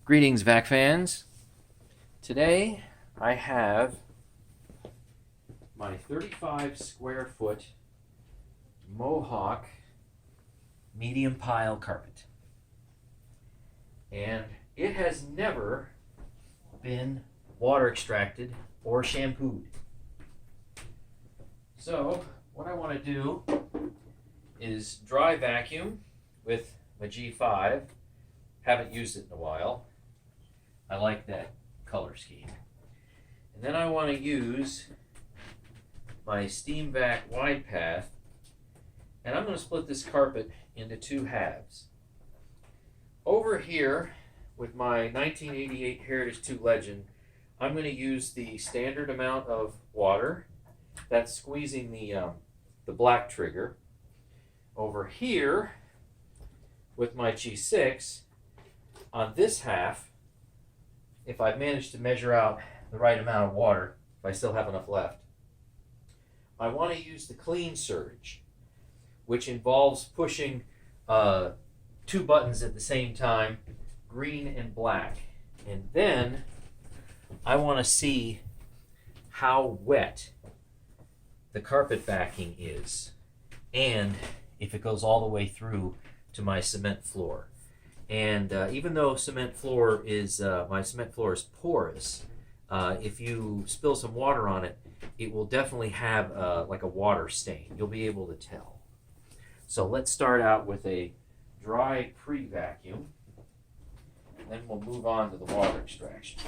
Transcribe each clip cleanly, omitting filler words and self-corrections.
Greetings, vac fans. Today I have my 35 square foot Mohawk medium pile carpet. And it has never been water extracted or shampooed. So what I want to do is dry vacuum with my G5. Haven't used it in a while. I like that color scheme. And then I want to use my Steam Vac wide path, and I'm going to split this carpet into two halves. Over here with my 1988 Heritage 2 Legend, I'm going to use the standard amount of water. That's squeezing the black trigger. Over here with my G6, on this half, if I've managed to measure out the right amount of water, if I still have enough left, I want to use the clean surge, which involves pushing two buttons at the same time, green and black. And then I want to see how wet the carpet backing is, and if it goes all the way through to my cement floor. And even though my cement floor is porous, if you spill some water on it, it will definitely have like a water stain. You'll be able to tell. So let's start out with a dry pre-vacuum, and then we'll move on to the water extraction.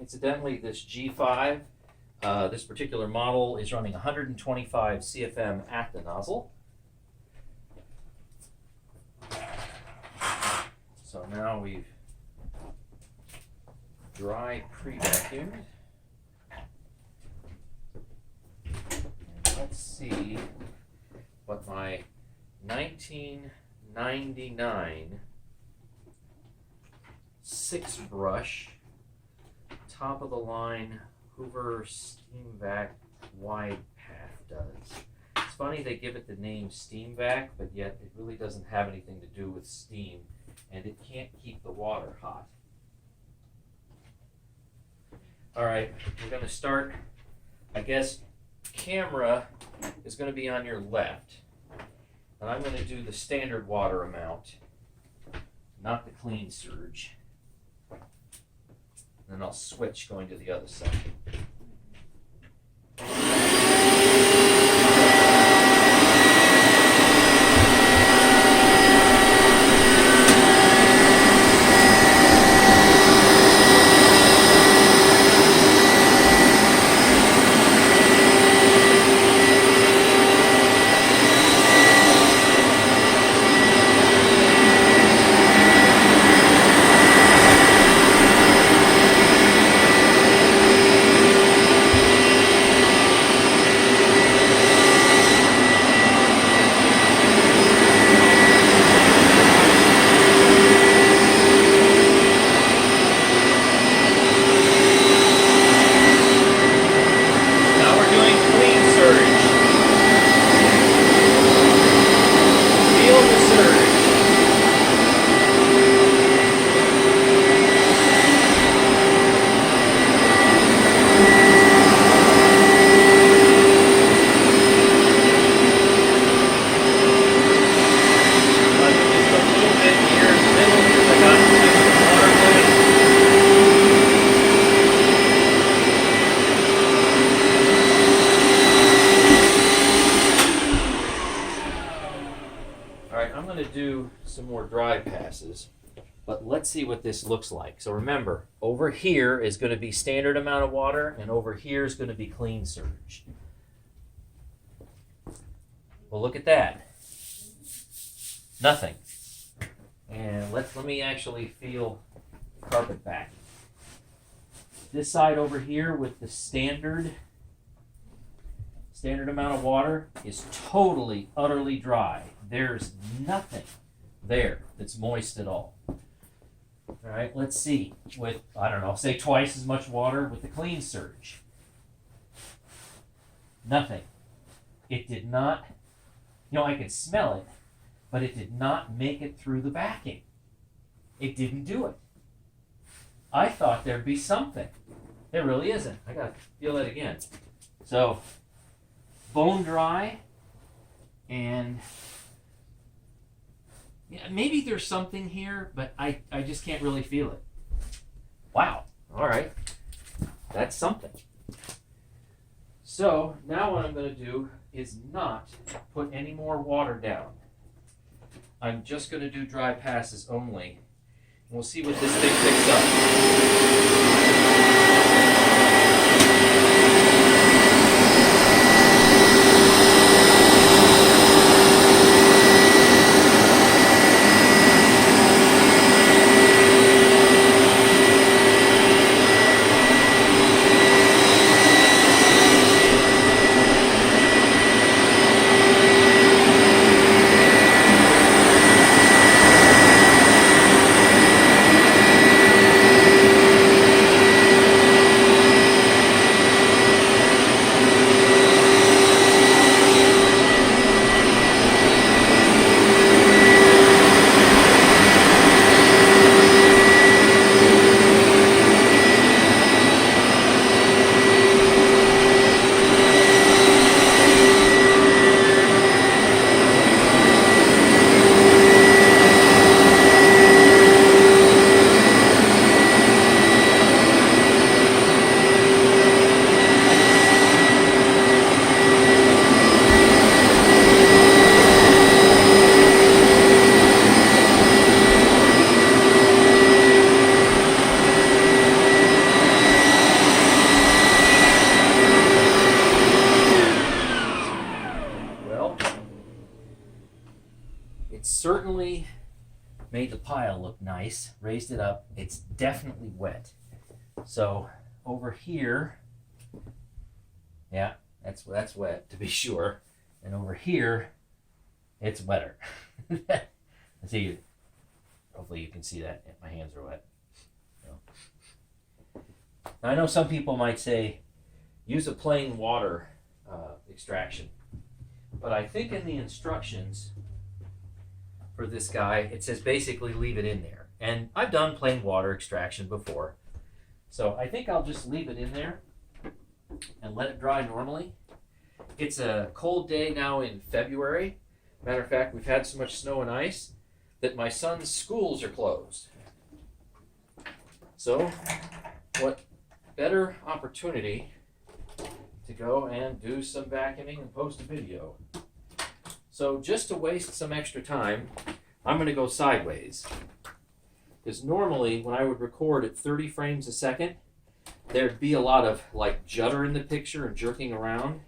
Incidentally, this G5, this particular model is running 125 CFM at the nozzle. So now we've dry pre-vacuumed. And let's see what my 1999 6 brush top of the line Hoover Steam Vac wide path does. It's funny they give it the name Steam Vac, but yet it really doesn't have anything to do with steam, and it can't keep the water hot. Alright, we're going to start. I guess camera is going to be on your left, and I'm going to do the standard water amount, not the clean surge. Then I'll switch going to the other side. going to do some more dry passes, but let's see what this looks like. So remember, over here is going to be standard amount of water, and over here is going to be clean surge. Well, look at that. Nothing. And let me actually feel carpet back. This side over here with the standard amount of water is totally, utterly dry. There's nothing there that's moist at all. All right, let's see. With, I don't know, say twice as much water with the clean surge. Nothing. It did not, I can smell it, but it did not make it through the backing. It didn't do it. I thought there'd be something. There really isn't. I gotta feel that again. So, bone dry, and yeah, maybe there's something here, but I just can't really feel it. Wow. All right. That's something. So, now what I'm going to do is not put any more water down. I'm just going to do dry passes only. We'll see what this thing picks up. Certainly made the pile look nice, raised it up. It's definitely wet. So over here, yeah, that's wet to be sure. And over here, it's wetter. Let's see. Hopefully you can see that. Yeah, my hands are wet. So. Now, I know some people might say, use a plain water extraction. But I think in the instructions for this guy, it says basically leave it in there. And I've done plain water extraction before. So I think I'll just leave it in there and let it dry normally. It's a cold day now in February. Matter of fact, we've had so much snow and ice that my son's schools are closed. So what better opportunity to go and do some vacuuming and post a video. So just to waste some extra time, I'm going to go sideways. Because normally when I would record at 30 frames a second, there'd be a lot of like judder in the picture and jerking around.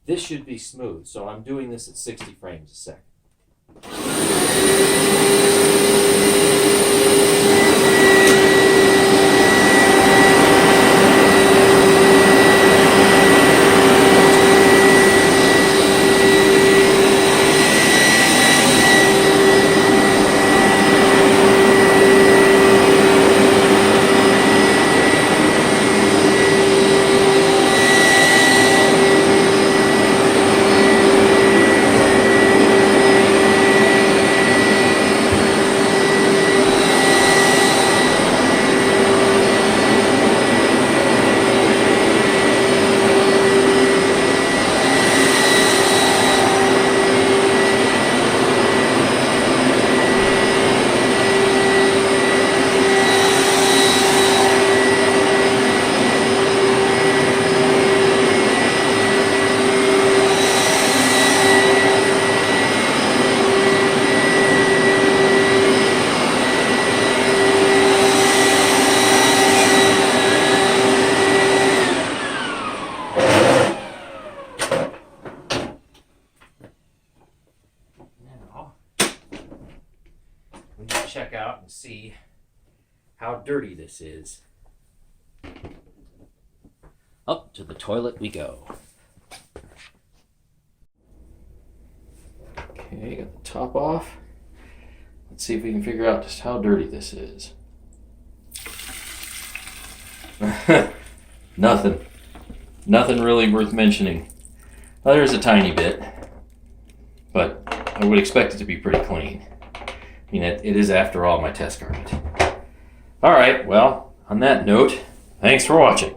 This should be smooth, so I'm doing this at 60 frames a second. check out and see how dirty this is. Up to the toilet we go. Okay, got the top off. Let's see if we can figure out just how dirty this is. Nothing. Nothing really worth mentioning. Well, there's a tiny bit, but I would expect it to be pretty clean. I mean, it is, after all, my test garment. All right, well, on that note, thanks for watching.